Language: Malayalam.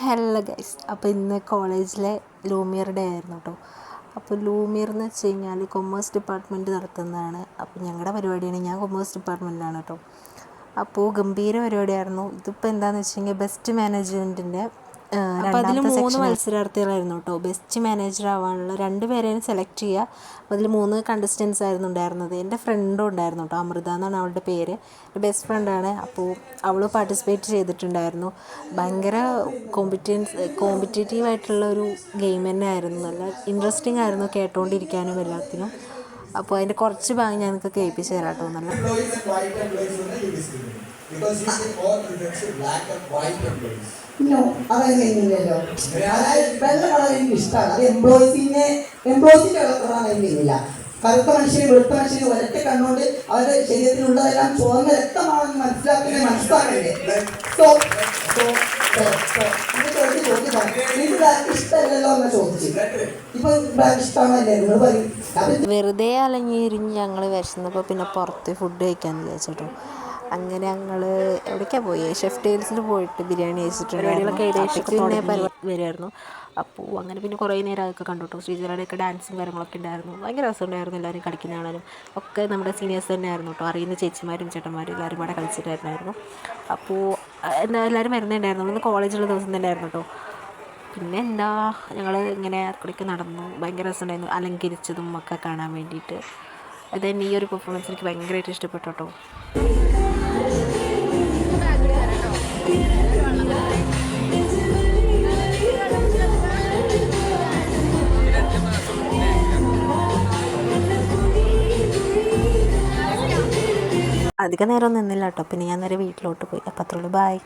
ഹലോ ഗൈസ്, അപ്പോൾ ഇന്ന് കോളേജിലെ ലൂമിയർ ഡേ ആയിരുന്നു കേട്ടോ. അപ്പോൾ ലൂമിയർ എന്ന് വെച്ച് കഴിഞ്ഞാൽ കൊമേഴ്സ് ഡിപ്പാർട്ട്മെൻറ്റ് നടത്തുന്നതാണ്. അപ്പോൾ ഞങ്ങളുടെ പരിപാടിയാണ്, ഞാൻ കൊമേഴ്സ് ഡിപ്പാർട്ട്മെൻറ്റിലാണ് കേട്ടോ. അപ്പോൾ ഗംഭീര പരിപാടിയായിരുന്നു. ഇതിപ്പോൾ എന്താണെന്ന് വെച്ച് കഴിഞ്ഞാൽ ബെസ്റ്റ് മാനേജ്മെൻറ്റിൻ്റെ അപ്പോൾ അതിൽ 3 മത്സരാർത്ഥികളായിരുന്നു കേട്ടോ. ബെസ്റ്റ് മാനേജർ ആവാനുള്ള 2 പേരെയും സെലക്ട് ചെയ്യുക. അപ്പോൾ അതിൽ 3 കണ്ടസ്റ്റൻസ് ആയിരുന്നു ഉണ്ടായിരുന്നത്. എൻ്റെ ഫ്രണ്ടും ഉണ്ടായിരുന്നു കേട്ടോ, അമൃത എന്നാണ് അവളുടെ പേര്. എൻ്റെ ബെസ്റ്റ് ഫ്രണ്ടാണ്. അപ്പോൾ അവൾ പാർട്ടിസിപ്പേറ്റ് ചെയ്തിട്ടുണ്ടായിരുന്നു. ഭയങ്കര കോമ്പറ്റേറ്റീവ് ആയിട്ടുള്ള ഒരു ഗെയിം തന്നെ ആയിരുന്നു. നല്ല ഇൻട്രസ്റ്റിംഗ് ആയിരുന്നു കേട്ടുകൊണ്ടിരിക്കാനും എല്ലാത്തിനും. അപ്പോൾ അതിൻ്റെ കുറച്ച് ഭാഗം ഞാൻ നിങ്ങൾക്ക് കേൾപ്പിച്ച് തരാം കേട്ടോ. നല്ല അതൊന്നുമില്ലല്ലോ. അതായത് വെള്ള കളർ എനിക്ക് ഇഷ്ടമാണ്. അത് എംപ്ലോയീസിന്റെ കളറാണ് എനിക്കില്ല. കറുത്ത മനുഷ്യന് വെളുത്ത മനുഷ്യന് ഒരൊറ്റ കണ്ണുകൊണ്ട് അവരുടെ ശരീരത്തിലുള്ളതെല്ലാം ചുവന്ന രക്തമാണെന്ന് മനസ്സിലാക്കുന്ന മനസ്സിലാക്കണ്ടേ. ഇഷ്ടമല്ലല്ലോ എന്ന് ചോദിച്ചു. ഇപ്പൊ ഇഷ്ടമാണല്ലേ നിങ്ങൾ പറയും. വെറുതെ അലഞ്ഞിരിഞ്ഞ് ഞങ്ങൾ വിശന്നപ്പോൾ പിന്നെ പുറത്ത് ഫുഡ് കഴിക്കാമെന്ന് വിചാരിച്ചിട്ടോ. അങ്ങനെ ഞങ്ങൾ എവിടേക്കാണ് പോയി, ഷെഫ് ടൈൽസിൽ പോയിട്ട് ബിരിയാണി കഴിച്ചിട്ടുണ്ടായിരുന്നു. വരുമായിരുന്നു. അപ്പോൾ അങ്ങനെ പിന്നെ കുറേ നേരം അതൊക്കെ കണ്ടു കേട്ടോ. ശ്രീജലയുടെയൊക്കെ ഡാൻസും കാര്യങ്ങളൊക്കെ ഉണ്ടായിരുന്നു. ഭയങ്കര രസമുണ്ടായിരുന്നു. എല്ലാവരും കളിക്കുന്ന കാണാനും ഒക്കെ നമ്മുടെ സീനിയേഴ്സ് തന്നെ ആയിരുന്നു കേട്ടോ. അറിയുന്ന ചേച്ചിമാരും ചേട്ടന്മാരും എല്ലാവരും കൂടെ കളിച്ചിട്ടായിരുന്നു. അപ്പോൾ എല്ലാവരും വരുന്നുണ്ടായിരുന്നു. നമ്മൾ കോളേജുള്ള ദിവസം തന്നെ ആയിരുന്നു കേട്ടോ. പിന്നെ എന്താ, ഞങ്ങൾ ഇങ്ങനെ അവിടേക്ക് നടന്നു. ഭയങ്കര രസമുണ്ടായിരുന്നു, അലങ്കരിച്ചതും ഒക്കെ കാണാൻ വേണ്ടിയിട്ട്. അതായത് ഈ ഒരു പെർഫോമൻസ് എനിക്ക് ഭയങ്കരമായിട്ട് ഇഷ്ടപ്പെട്ടു കേട്ടോ. അധികം നേരം നിന്നില്ല കേട്ടോ. പിന്നെ ഞാൻ നേരെ വീട്ടിലോട്ട് പോയി. അപ്പോൾ അത്രയുള്ളൂ. ബൈ.